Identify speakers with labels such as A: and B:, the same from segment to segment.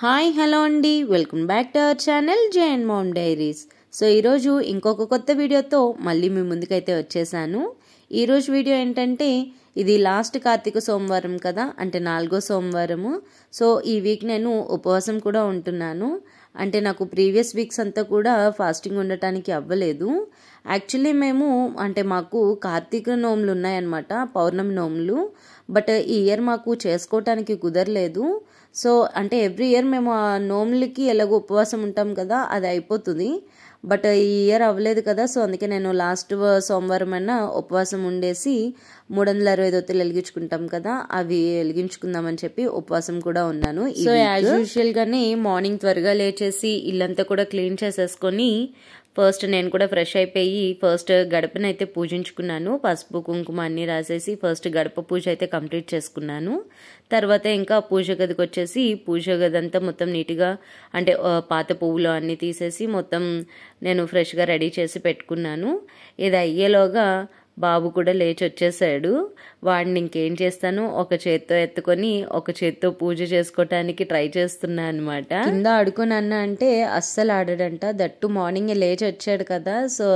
A: Hi hello అండి, welcome back to our channel J and mom diaries. So ఈరోజు ఇంకొక కొత్త వీడియోతో మళ్ళీ మీ ముందుకైతే వచ్చేసాను. ఈరోజు వీడియో ఏంటంటే, ఇది లాస్ట్ కార్తీక సోమవారం కదా, అంటే 4వ సోమవారము. సో ఈ వీక్ నేను ఉపవాసం కూడా ఉంటున్నాను. అంటే నాకు ప్రీవియస్ వీక్స్ అంతా కూడా ఫాస్టింగ్ ఉండటానికి అవ్వలేదు. యాక్చువల్లీ మాకు కార్తీక నోములు ఉన్నాయన్నమాట, పౌర్ణమి నోములు. బట్ ఈ ఇయర్ మాకు చేసుకోవటానికి కుదరలేదు. సో అంటే ఎవ్రీ ఇయర్ మేము ఆ నోములకి ఎలాగో ఉపవాసం ఉంటాం కదా, అది అయిపోతుంది. బట్ ఈ ఇయర్ అవ్వలేదు కదా, సో అందుకే నేను లాస్ట్ సోమవారం అయినా ఉపవాసం ఉండేసి 365 ఒత్తులు వెలిగించుకుంటాం కదా, అవి వెలిగించుకుందామని చెప్పి ఉపవాసం కూడా ఉన్నాను. సో యాజ్ యూజువల్ గానే మార్నింగ్ త్వరగా లేచేసి ఇల్లంతా కూడా క్లీన్ చేసేసుకొని ఫస్ట్ నేను కూడా ఫ్రెష్ అయిపోయి ఫస్ట్ గడపనైతే పూజించుకున్నాను. పసుపు కుంకుమ అన్నీ రాసేసి ఫస్ట్ గడప పూజ అయితే కంప్లీట్ చేసుకున్నాను. తర్వాత ఇంకా పూజ గదికి వచ్చేసి పూజ గది అంతా మొత్తం నీట్గా అంటే పాత పువ్వులు అన్నీ తీసేసి మొత్తం నేను ఫ్రెష్గా రెడీ చేసి పెట్టుకున్నాను. ఇది అయ్యేలోగా బాబు కూడా లేచి వచ్చేసాడు. వాడిని ఇంకేం చేస్తాను, ఒక చేత్తో ఎత్తుకొని ఒక చేత్తో పూజ చేసుకోవటానికి ట్రై చేస్తున్నా అనమాట. కింద ఆడుకొని అన్న అంటే అస్సలు ఆడాడంట. దట్టు మార్నింగ్ లేచి వచ్చాడు కదా, సో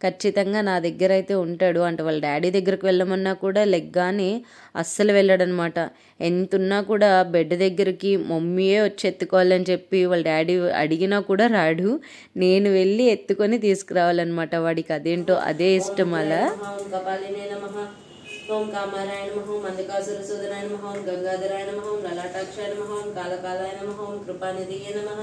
A: ఖచ్చితంగా నా దగ్గర అయితే ఉంటాడు. అంటే వాళ్ళ డాడీ దగ్గరకు వెళ్ళమన్నా కూడా లెగ్గానే అస్సలు వెళ్ళాడనమాట. ఎంతున్నా కూడా బెడ్ దగ్గరికి మమ్మీయే వచ్చి ఎత్తుకోవాలని చెప్పి వాళ్ళ డాడీ అడిగినా కూడా రాడు. నేను వెళ్ళి ఎత్తుకొని తీసుకురావాలన్నమాట. వాడికి అదేంటో అదే ఇష్టం. అలా కపాలినే నమః, ఓం కామరాయ నమః, ఓం మందకాసురసూదనాయ నమః, ఓం గంగాధరాయ నమః, ఓం లలాటాక్షాయ నమః, ఓం కాలకాలాయ నమః, ఓం కృపానిధియే నమః,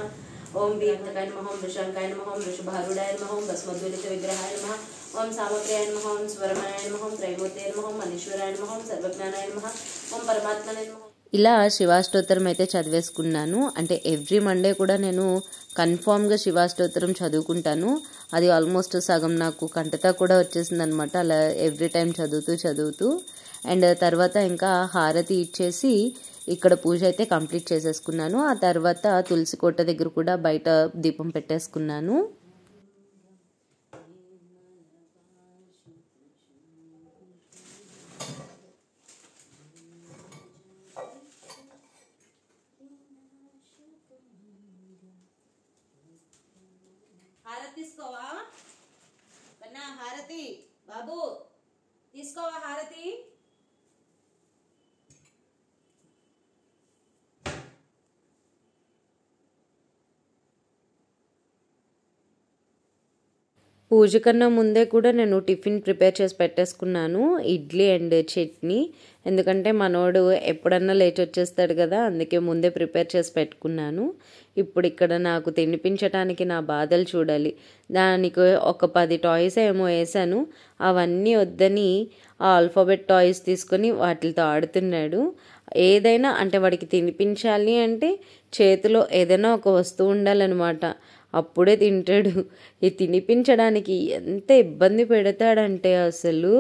A: ఓం వీర్తకాయ నమః, ఓం వృషంకాయ నమః, ఓం వృషభారుడాయ నమః, ఓం భస్మద్వలిత విగ్రహాయ నమః, ఓం సామప్రియాయ నమః, ఓం స్వరమాయ నమః, ఓం త్రైమూర్తయ నమః, ఓం మనీశ్వరాయ నమః, ఓం సర్వజ్ఞానాయ నమః, ఓం పరమాత్మనే నమః. ఇలా శివాష్టోత్తరం అయితే చదివేసుకున్నాను. అంటే ఎవ్రీ మండే కూడా నేను కన్ఫామ్గా శివాష్టోత్తరం చదువుకుంటాను. అది ఆల్మోస్ట్ సగం నాకు కంటతా కూడా వచ్చేసింది అనమాట. అలా ఎవ్రీ టైం చదువుతూ అండ్ తర్వాత ఇంకా హారతి ఇచ్చేసి ఇక్కడ పూజ అయితే కంప్లీట్ చేసేసుకున్నాను. ఆ తర్వాత తులసి కోట దగ్గర కూడా బయట దీపం పెట్టేసుకున్నాను. హారతి తీసుకోవా కన్నా, హారతి బాబు తీసుకోవా హారతి. పూజ కన్నా ముందే కూడా నేను టిఫిన్ ప్రిపేర్ చేసి పెట్టేసుకున్నాను, ఇడ్లీ అండ్ చట్నీ. ఎందుకంటే మనోడు ఎప్పుడన్నా లేచి వచ్చేస్తాడు కదా, అందుకే ముందే ప్రిపేర్ చేసి పెట్టుకున్నాను. ఇప్పుడు ఇక్కడ నాకు తినిపించడానికి నా బాధలు చూడాలి. దానికి ఒక 10 టాయ్స్ ఏమో వేసాను, అవన్నీ వద్దని ఆ ఆల్ఫాబెట్ టాయ్స్ తీసుకొని వాటితో ఆడుతున్నాడు. ఏదైనా అంటే వాడికి తినిపించాలి అంటే చేతిలో ఏదైనా ఒక వస్తువు ఉండాలన్నమాట, అప్పుడే తింటాడు. ఈ తినిపించడానికి ఎంత ఇబ్బంది పెడతాడంటే అసలు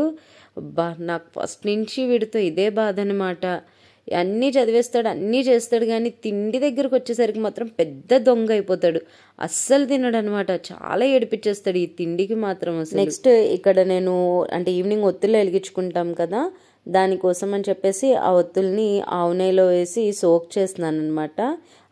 A: నాకు ఫస్ట్ నుంచి వీడితో ఇదే బాధ అనమాట. అన్నీ చదివేస్తాడు, అన్నీ చేస్తాడు, కానీ తిండి దగ్గరకు వచ్చేసరికి మాత్రం పెద్ద దొంగ అయిపోతాడు. అస్సలు తినడు అనమాట, చాలా ఏడిపించేస్తాడు ఈ తిండికి మాత్రం అసలు. నెక్స్ట్ ఇక్కడ నేను అంటే ఈవినింగ్ ఒత్తులు వెలిగించుకుంటాం కదా, దానికోసం అని చెప్పేసి ఆ ఒత్తుల్ని ఆవు నెయ్యిలో వేసి సోక్ చేస్తున్నాను అనమాట.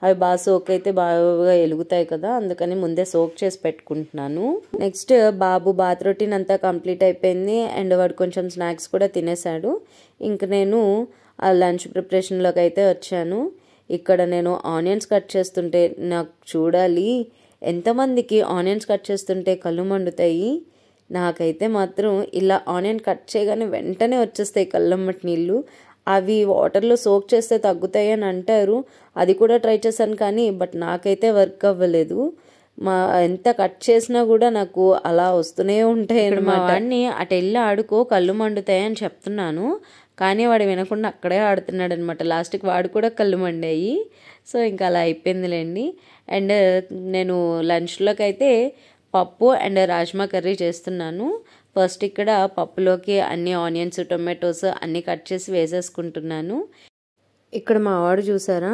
A: అవి బాగా సోక్ అయితే బాగా వెలుగుతాయి కదా, అందుకని ముందే సోక్ చేసి పెట్టుకుంటున్నాను. నెక్స్ట్ బాబు బాత్ రొటీన్ అంతా కంప్లీట్ అయిపోయింది అండ్ వాడు కొంచెం స్నాక్స్ కూడా తినేసాడు. ఇంక నేను ఆ లంచ్ ప్రిపరేషన్లోకి అయితే వచ్చాను. ఇక్కడ నేను ఆనియన్స్ కట్ చేస్తుంటే నాకు చూడాలి ఎంతమందికి ఆనియన్స్ కట్ చేస్తుంటే కళ్ళు మండుతాయి. నాకైతే మాత్రం ఇలా ఆనియన్ కట్ చేయగానే వెంటనే వచ్చేస్తాయి కళ్ళమ్మటి నీళ్ళు. అవి వాటర్లో సోక్ చేస్తే తగ్గుతాయి అని అంటారు, అది కూడా ట్రై చేశాను కానీ బట్ నాకైతే వర్క్ అవ్వలేదు. ఎంత కట్ చేసినా కూడా నాకు అలా వస్తూనే ఉంటాయి అన్నమాట. వాడిని అటు వెళ్ళి ఆడుకో కళ్ళు మండుతాయి అని చెప్తున్నాను, కానీ వాడు వినకుండా అక్కడే ఆడుతున్నాడు అనమాట. లాస్ట్కి వాడు కూడా కళ్ళు మండాయి. సో ఇంకా అలా అయిపోయిందిలేండి. అండ్ నేను లంచ్లోకి అయితే పప్పు అండ్ రాజ్మా కర్రీ చేస్తున్నాను. ఫస్ట్ ఇక్కడ పప్పులోకి అన్ని ఆనియన్స్ టొమాటోస్ అన్నీ కట్ చేసి వేసేసుకుంటున్నాను. ఇక్కడ మా వాడు చూసారా,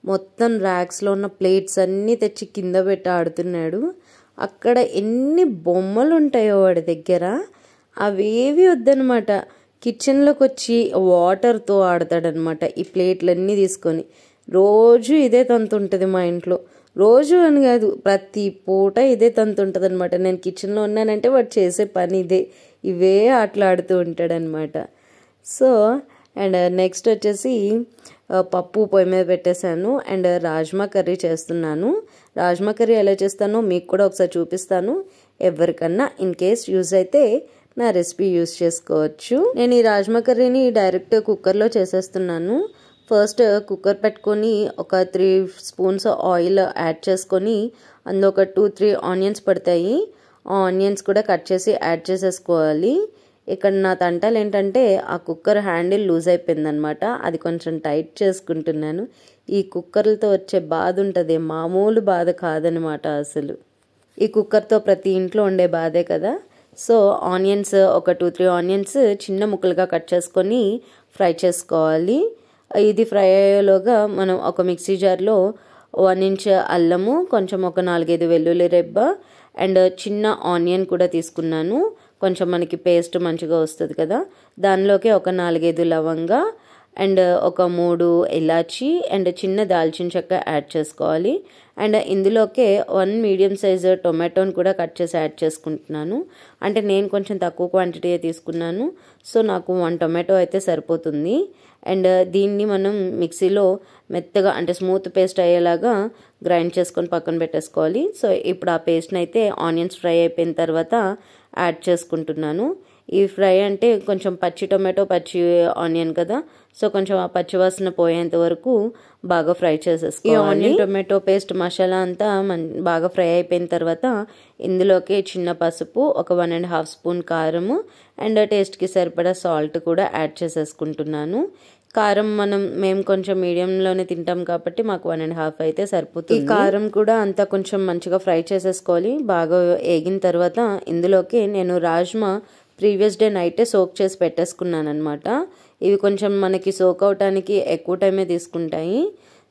A: మొత్తం ర్యాక్స్లో ఉన్న ప్లేట్స్ అన్నీ తెచ్చి కింద పెట్టి ఆడుతున్నాడు. అక్కడ ఎన్ని బొమ్మలు ఉంటాయో వాడి దగ్గర, అవేవి వద్దనమాట. కిచెన్లోకి వచ్చి వాటర్తో ఆడతాడనమాట ఈ ప్లేట్లన్నీ తీసుకొని. రోజు ఇదే తంతు ఉంటుంది మా ఇంట్లో. రోజు అని కాదు, ప్రతి పూట ఇదే తంతు ఉంటుంది అనమాట. నేను కిచెన్లో ఉన్నానంటే వాడు చేసే పని ఇదే, ఇవే ఆటలాడుతూ ఉంటాడనమాట. సో అండ్ నెక్స్ట్ వచ్చేసి పప్పు పొయ్యి మీద పెట్టేశాను అండ్ రాజ్మా కర్రీ చేస్తున్నాను. రాజ్మా కర్రీ ఎలా చేస్తానో మీకు కూడా ఒకసారి చూపిస్తాను. ఎవరికన్నా ఇన్ కేస్ యూజ్ అయితే నా రెసిపీ యూజ్ చేసుకోవచ్చు. నేను ఈ రాజ్మా కర్రీని డైరెక్ట్ కుక్కర్లో చేసేస్తున్నాను. ఫస్ట్ కుక్కర్ పెట్టుకొని ఒక 3 స్పూన్స్ ఆయిల్ యాడ్ చేసుకొని అందులో ఒక 2-3 ఆనియన్స్ పడతాయి. ఆనియన్స్ కూడా కట్ చేసి యాడ్ చేసేసుకోవాలి. ఇక్కడ నా తంటాలు ఏంటంటే ఆ కుక్కర్ హ్యాండిల్ లూజ్ అయిపోయిందనమాట. అది కొంచెం టైట్ చేసుకుంటున్నాను. ఈ కుక్కర్లతో వచ్చే బాధ ఉంటుంది, మామూలు బాధ కాదనమాట అసలు. ఈ కుక్కర్తో ప్రతి ఇంట్లో ఉండే బాధే కదా. సో ఆనియన్స్ ఒక 2-3 ఆనియన్స్ చిన్న ముక్కలుగా కట్ చేసుకొని ఫ్రై చేసుకోవాలి. ఇది ఫ్రై అయ్యేలోగా మనం ఒక మిక్సీ జార్లో 1 ఇంచ్ అల్లము, కొంచెం ఒక 4-5 వెల్లుల్లి రెబ్బ అండ్ చిన్న ఆనియన్ కూడా తీసుకున్నాను. కొంచెం మనకి పేస్ట్ మంచిగా వస్తుంది కదా. దానిలోకి ఒక 4-5 లవంగా అండ్ ఒక 3 ఇలాచి అండ్ చిన్న దాల్చిన చెక్క యాడ్ చేసుకోవాలి. అండ్ ఇందులోకే 1 మీడియం సైజు టొమాటోని కూడా కట్ చేసి యాడ్ చేసుకుంటున్నాను. అంటే నేను కొంచెం తక్కువ క్వాంటిటీ తీసుకున్నాను, సో నాకు 1 టొమాటో అయితే సరిపోతుంది. అండ్ దీన్ని మనం మిక్సీలో మెత్తగా అంటే స్మూత్ పేస్ట్ అయ్యేలాగా గ్రైండ్ చేసుకొని పక్కన పెట్టేసుకోవాలి. సో ఇప్పుడు ఆ పేస్ట్ని అయితే ఆనియన్స్ ఫ్రై అయిపోయిన తర్వాత యాడ్ చేసుకుంటున్నాను. ఈ ఫ్రై అంటే కొంచెం పచ్చి టొమాటో పచ్చి ఆనియన్ కదా, సో కొంచెం ఆ పచ్చివాసన పోయేంత వరకు బాగా ఫ్రై చేసేసుకోవాలి. ఈ ఆనియన్ టొమాటో పేస్ట్ మసాలా అంతా బాగా ఫ్రై అయిపోయిన తర్వాత ఇందులోకి చిన్న పసుపు, ఒక 1.5 స్పూన్ కారము అండ్ టేస్ట్కి సరిపడా సాల్ట్ కూడా యాడ్ చేసేసుకుంటున్నాను. కారం మేము కొంచెం మీడియంలోనే తింటాం కాబట్టి మాకు 1.5 అయితే సరిపోతుంది. ఈ కారం కూడా అంతా కొంచెం మంచిగా ఫ్రై చేసేసుకోవాలి. బాగా వేగిన తర్వాత ఇందులోకి నేను రాజ్మా ప్రీవియస్ డే నైటే సోక్ చేసి పెట్టేసుకున్నాను అనమాట. ఇవి కొంచెం మనకి సోక్ అవటానికి ఎక్కువ టైమే తీసుకుంటాయి.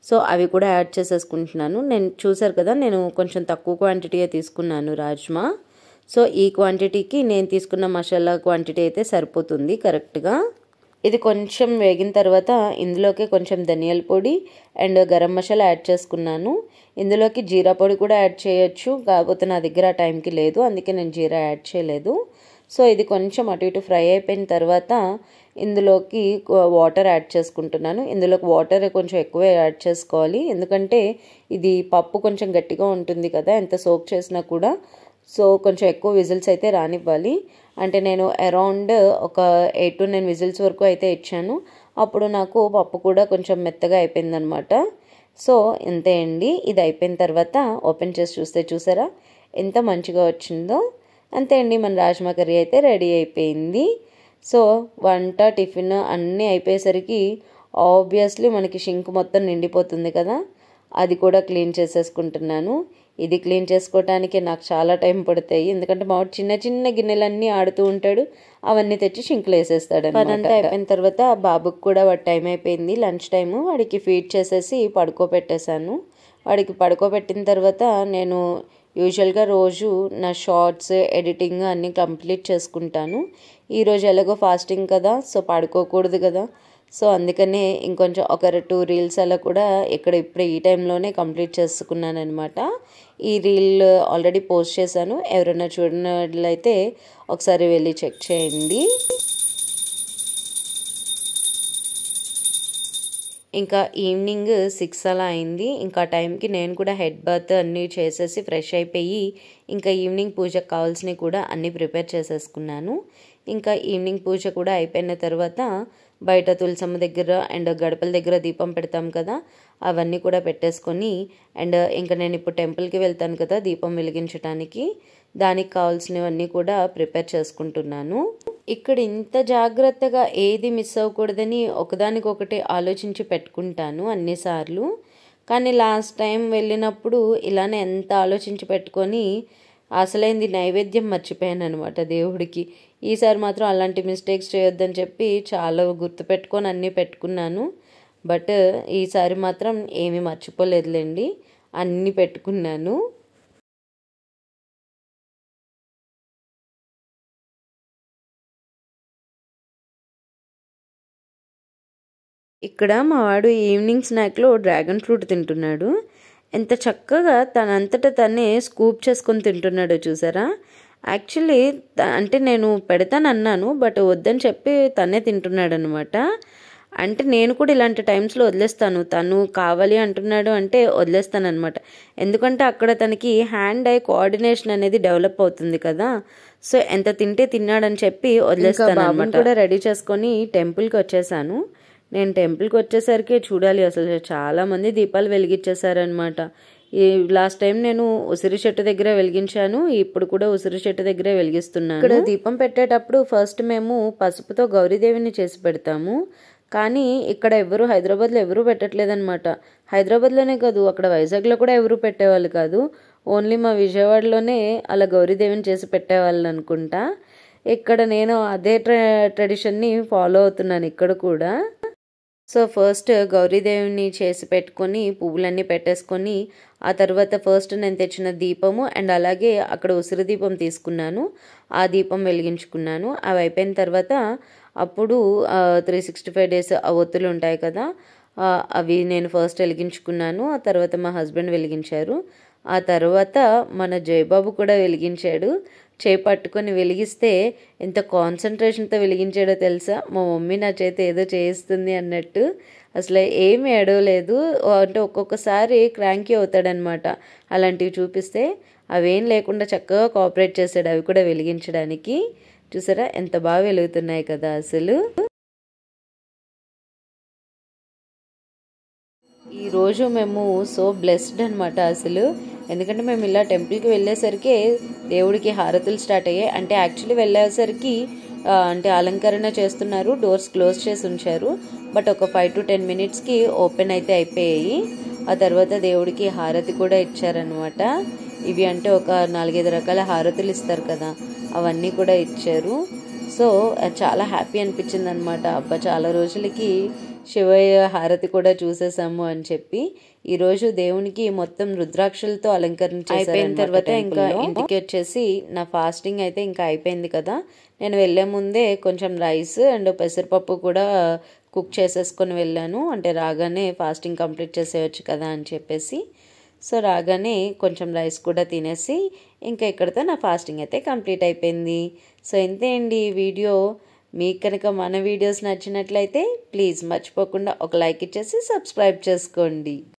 A: సో అవి కూడా యాడ్ చేసేసుకుంటున్నాను. నేను చూసారు కదా, నేను కొంచెం తక్కువ క్వాంటిటీయే తీసుకున్నాను రాజ్మా. సో ఈ క్వాంటిటీకి నేను తీసుకున్న మసాలా క్వాంటిటీ అయితే సరిపోతుంది కరెక్ట్గా. ఇది కొంచెం వేగిన తర్వాత ఇందులోకి కొంచెం ధనియాల పొడి అండ్ గరం మసాలా యాడ్ చేసుకున్నాను. ఇందులోకి జీరా పొడి కూడా యాడ్ చేయొచ్చు, కాకపోతే నా దగ్గర ఆ టైంకి లేదు, అందుకే నేను జీరా యాడ్ చేయలేదు. సో ఇది కొంచెం అటు ఇటు ఫ్రై అయిపోయిన తర్వాత ఇందులోకి వాటర్ యాడ్ చేసుకుంటున్నాను. ఇందులోకి వాటర్ కొంచెం ఎక్కువే యాడ్ చేసుకోవాలి, ఎందుకంటే ఇది పప్పు కొంచెం గట్టిగా ఉంటుంది కదా ఎంత సోక్ చేసినా కూడా. సో కొంచెం ఎక్కువ విజిల్స్ అయితే రానివ్వాలి. అంటే నేను అరౌండ్ ఒక 8 to 9 విజిల్స్ వరకు అయితే ఇచ్చాను. అప్పుడు నాకు పప్పు కూడా కొంచెం మెత్తగా అయిపోయిందనమాట. సో ఇంతే అండి. ఇది అయిపోయిన తర్వాత ఓపెన్ చేసి చూస్తే చూసారా ఎంత మంచిగా వచ్చిందో. అంతే అండి, మన రాజ్మా కర్రీ అయితే రెడీ అయిపోయింది. సో వంట టిఫిన్ అన్నీ అయిపోయేసరికి ఆబ్వియస్లీ మనకి షింక్ మొత్తం నిండిపోతుంది కదా, అది కూడా క్లీన్ చేసేసుకుంటున్నాను. ఇది క్లీన్ చేసుకోవటానికి నాకు చాలా టైం పడతాయి, ఎందుకంటే మా చిన్న చిన్న గిన్నెలన్నీ ఆడుతూ ఉంటాడు, అవన్నీ తెచ్చి షింక్లో వేసేస్తాడు. పనంతా అయిపోయిన తర్వాత బాబుకి కూడా వాడి టైం అయిపోయింది, లంచ్ టైము. వాడికి ఫీడ్ చేసేసి పడుకోబెట్టేశాను. వాడికి పడుకోబెట్టిన తర్వాత నేను యూజువల్గా రోజు నా షార్ట్స్ ఎడిటింగ్ అన్నీ కంప్లీట్ చేసుకుంటాను. ఈరోజు ఎలాగో ఫాస్టింగ్ కదా, సో పడుకోకూడదు కదా, సో అందుకనే ఇంకొంచెం ఒక 2 రీల్స్ అలా కూడా ఇప్పుడు ఈ టైంలోనే కంప్లీట్ చేసుకున్నాను అనమాట. ఈ రీల్ ఆల్రెడీ పోస్ట్ చేశాను, ఎవరైనా చూడనట్లయితే ఒకసారి వెళ్ళి చెక్ చేయండి. ఇంకా ఈవినింగ్ 6 అలా అయింది. ఇంకా టైంకి నేను కూడా హెడ్ బాత్ అన్నీ చేసేసి ఫ్రెష్ అయిపోయి ఇంకా ఈవినింగ్ పూజకు కావాల్సినవి కూడా అన్నీ ప్రిపేర్ చేసేసుకున్నాను. ఇంకా ఈవినింగ్ పూజ కూడా అయిపోయిన తర్వాత బయట తులసమ్మ దగ్గర అండ్ గడపల దగ్గర దీపం పెడతాం కదా, అవన్నీ కూడా పెట్టేసుకొని అండ్ ఇంకా నేను ఇప్పుడు టెంపుల్కి వెళ్తాను కదా దీపం వెలిగించడానికి, దానికి కావాల్సినవన్నీ కూడా ప్రిపేర్ చేసుకుంటున్నాను. ఇక్కడ ఇంత జాగ్రత్తగా ఏది మిస్ అవ్వకూడదని ఒకదానికొకటి ఆలోచించి పెట్టుకుంటాను అన్నిసార్లు. కానీ లాస్ట్ టైం వెళ్ళినప్పుడు ఇలానే ఎంత ఆలోచించి పెట్టుకొని అసలైంది నైవేద్యం మర్చిపోయాను అనమాట దేవుడికి. ఈసారి మాత్రం అలాంటి మిస్టేక్స్ చేయొద్దని చెప్పి చాలా గుర్తుపెట్టుకొని అన్నీ పెట్టుకున్నాను. బట్ ఈసారి మాత్రం ఏమీ మర్చిపోలేదులేండి, అన్నీ పెట్టుకున్నాను. ఇక్కడ మా వాడు ఈవినింగ్ స్నాక్లో డ్రాగన్ ఫ్రూట్ తింటున్నాడు. ఎంత చక్కగా తనంతట తనే స్కూప్ చేసుకొని తింటున్నాడో చూసారా. యాక్చువల్లీ అంటే నేను పెడతానన్నాను, బట్ వద్దని చెప్పి తనే తింటున్నాడు అనమాట. అంటే నేను కూడా ఇలాంటి టైమ్స్లో వదిలేస్తాను, తను కావాలి అంటున్నాడు అంటే వదిలేస్తాను అనమాట. ఎందుకంటే అక్కడ తనకి హ్యాండ్ ఐ కోఆర్డినేషన్ అనేది డెవలప్ అవుతుంది కదా. సో ఎంత తింటే తిన్నాడని చెప్పి వదిలేస్తాను అనమాట. కూడా రెడీ చేసుకొని టెంపుల్కి వచ్చేసాను. నేను టెంపుల్కి వచ్చేసరికి చూడాలి, అసలు చాలామంది దీపాలు వెలిగించేశారనమాట. ఈ లాస్ట్ టైం నేను ఉసిరి చెట్టు దగ్గర వెలిగించాను, ఇప్పుడు కూడా ఉసిరి చెట్టు దగ్గరే వెలిగిస్తున్నాను. ఇక్కడ దీపం పెట్టేటప్పుడు ఫస్ట్ మేము పసుపుతో గౌరీదేవిని చేసి పెడతాము. కానీ ఇక్కడ హైదరాబాద్లో ఎవరు పెట్టట్లేదనమాట. హైదరాబాద్లోనే కాదు, అక్కడ వైజాగ్లో కూడా ఎవరు పెట్టేవాళ్ళు కాదు. ఓన్లీ మా విజయవాడలోనే అలా గౌరీదేవిని చేసి పెట్టేవాళ్ళు అనుకుంటా. ఇక్కడ నేను అదే ట్రెడిషన్ని ఫాలో అవుతున్నాను ఇక్కడ కూడా. సో ఫస్ట్ గౌరీదేవిని చేసి పెట్టుకొని పువ్వులన్నీ పెట్టేసుకొని ఆ తర్వాత ఫస్ట్ నేను తెచ్చిన దీపము అండ్ అలాగే అక్కడ ఉసిరి దీపం తీసుకున్నాను, ఆ దీపం వెలిగించుకున్నాను. అవి అయిపోయిన తర్వాత అప్పుడు 365 days ఆ ఒత్తులు ఉంటాయి కదా, అవి నేను ఫస్ట్ వెలిగించుకున్నాను. ఆ తర్వాత మా హస్బెండ్ వెలిగించారు. ఆ తర్వాత మన జయబాబు కూడా వెలిగించాడు. చేయి పట్టుకొని వెలిగిస్తే ఎంత కాన్సన్ట్రేషన్తో వెలిగించాడో తెలుసా. మా మమ్మీ నా చేతి ఏదో చేయిస్తుంది అన్నట్టు, అసలు ఏమీ ఏడవలేదు. అంటే ఒక్కొక్కసారి క్రాంకీ అవుతాడనమాట అలాంటివి చూపిస్తే. అవేం లేకుండా చక్కగా కోఆపరేట్ చేశాడు అవి కూడా వెలిగించడానికి. చూసారా ఎంత బాగా వెలుగుతున్నాయి కదా అసలు. ఈరోజు మేము సో బ్లెస్డ్ అనమాట అసలు. ఎందుకంటే మేము ఇలా టెంపుల్కి వెళ్ళేసరికి దేవుడికి హారతులు స్టార్ట్ అయ్యాయి. అంటే యాక్చువల్లీ వెళ్ళేసరికి అంటే అలంకరణ చేస్తున్నారు, డోర్స్ క్లోజ్ చేసి ఉంచారు. బట్ ఒక 5 to 10 minutesకి ఓపెన్ అయితే అయిపోయాయి. ఆ తర్వాత దేవుడికి హారతి కూడా ఇచ్చారనమాట. ఇవి అంటే ఒక 4-5 రకాల హారతులు ఇస్తారు కదా, అవన్నీ కూడా ఇచ్చారు. సో చాలా హ్యాపీ అనిపించింది అనమాట. అబ్బా చాలా రోజులకి శివయ్య హారతి కూడా చూసేసాము అని చెప్పి. ఈరోజు దేవునికి మొత్తం రుద్రాక్షలతో అలంకరణ అయిపోయిన తర్వాత ఇంకా ఇంటికి వచ్చేసి నా ఫాస్టింగ్ అయితే ఇంకా అయిపోయింది కదా. నేను వెళ్ళే ముందే కొంచెం రైస్ అండ్ పెసరపప్పు కూడా కుక్ చేసేసుకొని వెళ్ళాను. అంటే రాగానే ఫాస్టింగ్ కంప్లీట్ చేసేయచ్చు కదా అని చెప్పేసి. సో రాగానే కొంచెం రైస్ కూడా తినేసి ఇంకా ఇక్కడితో నా ఫాస్టింగ్ అయితే కంప్లీట్ అయిపోయింది. సో ఇంతే అండి ఈ వీడియో. మీకు కనుక మన వీడియోస్ నచ్చినట్లయితే ప్లీజ్ మర్చిపోకుండా ఒక లైక్ ఇచ్చేసి సబ్స్క్రైబ్ చేసుకోండి.